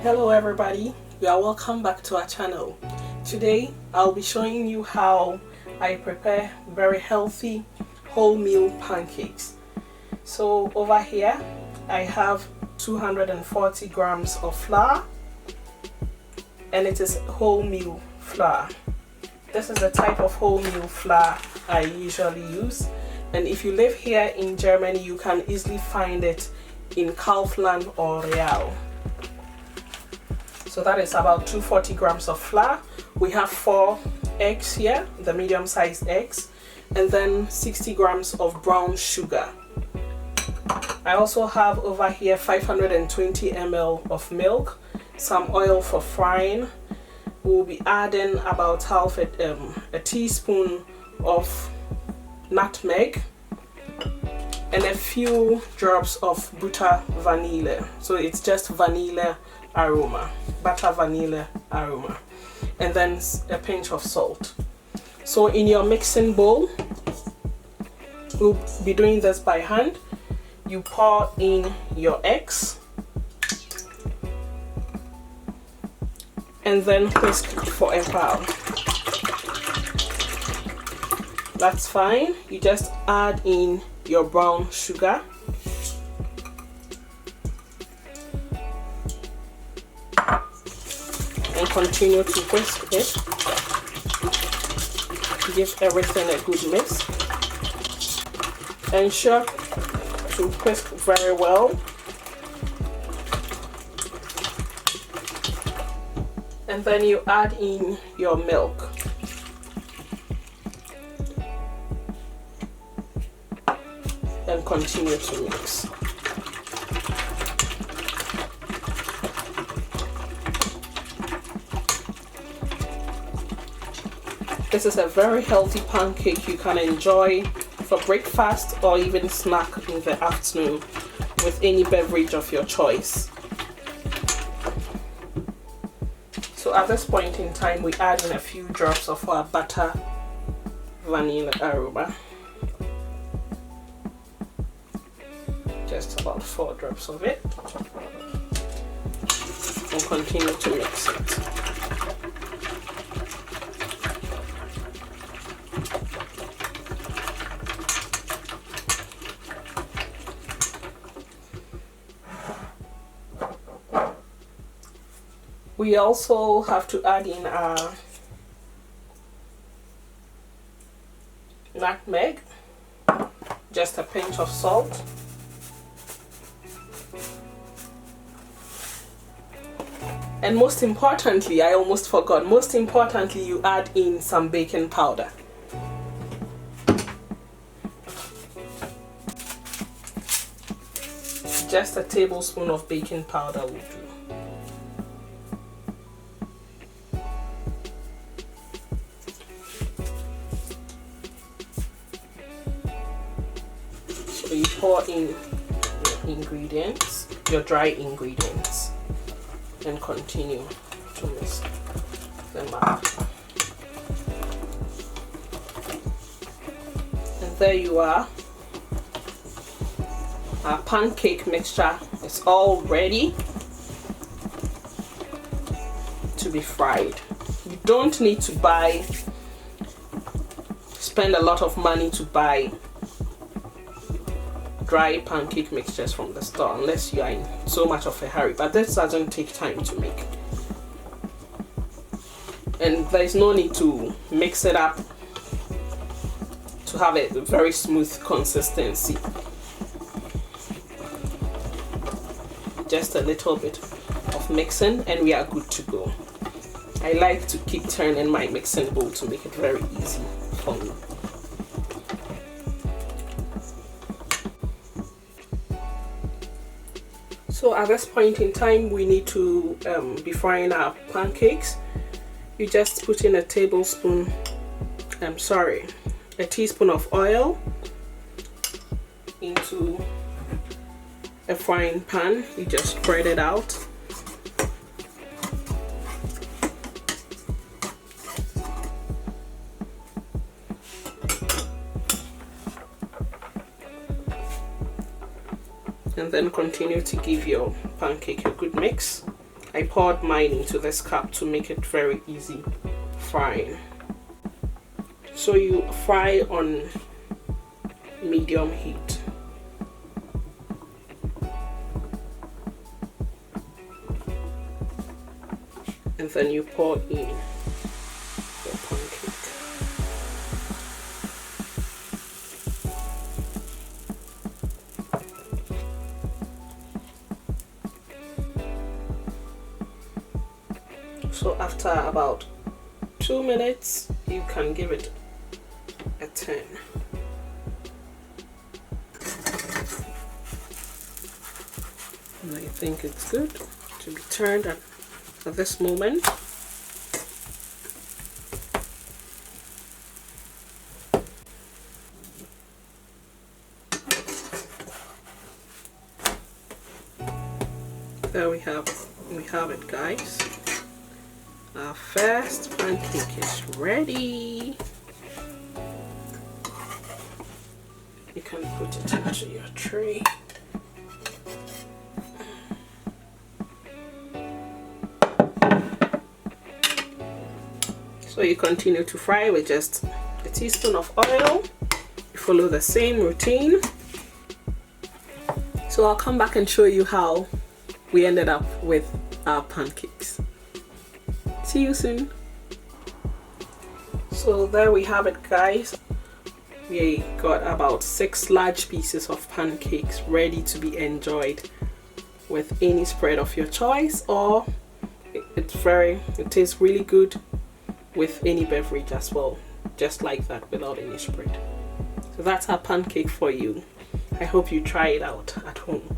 Hello everybody, you are welcome back to our channel. Today I'll be showing you how I prepare very healthy wholemeal pancakes. So over here I have 240 grams of flour, and it is wholemeal flour. This is the type of wholemeal flour I usually use, and if you live here in Germany you can easily find it in Kaufland or Real. So that is about 240 grams of flour. We have 4 eggs here, the medium-sized eggs, and then 60 grams of brown sugar. I also have over here 520 ml of milk, some oil for frying. We'll be adding about half a teaspoon of nutmeg and a few drops of butter vanilla. So it's just vanilla aroma, butter vanilla aroma, and then a pinch of salt. So in your mixing bowl, we'll be doing this by hand. You pour in your eggs and then whisk for a while. That's fine. You just add in your brown sugar and continue to whisk it. Give everything a good mix. Ensure to whisk very well. And then you add in your milk. And continue to mix. This is a very healthy pancake you can enjoy for breakfast or even snack in the afternoon with any beverage of your choice. So at this point in time, we add in a few drops of our butter vanilla aroma. Just about 4 drops of it. And continue to mix it. We also have to add in our nutmeg, just a pinch of salt, and most importantly, I almost forgot, most importantly, you add in some baking powder. Just a tablespoon of baking powder will do. So you pour in your ingredients, your dry ingredients, and continue to mix them up. And there you are. Our pancake mixture is all ready to be fried. You don't need to spend a lot of money to buy dry pancake mixtures from the store unless you are in so much of a hurry, but this doesn't take time to make, and there is no need to mix it up to have a very smooth consistency. Just a little bit of mixing and we are good to go. I like to keep turning my mixing bowl to make it very easy for me. So at this point in time, we need to be frying our pancakes. You just put in a teaspoon of oil into a frying pan. You just spread it out. And then continue to give your pancake a good mix. I poured mine into this cup to make it very easy frying. So you fry on medium heat. And then you pour in your pancake. So after about 2 minutes, you can give it a turn. And I think it's good to be turned at this moment. There we have it, guys. Our first pancake is ready. You can put it into your tray. So you continue to fry with just a teaspoon of oil. You follow the same routine. So I'll come back and show you how we ended up with our pancakes. See you soon. So there we have it, guys. We got about 6 large pieces of pancakes ready to be enjoyed with any spread of your choice, or it tastes really good with any beverage as well, just like that, without any spread. So that's our pancake for you. I hope you try it out at home.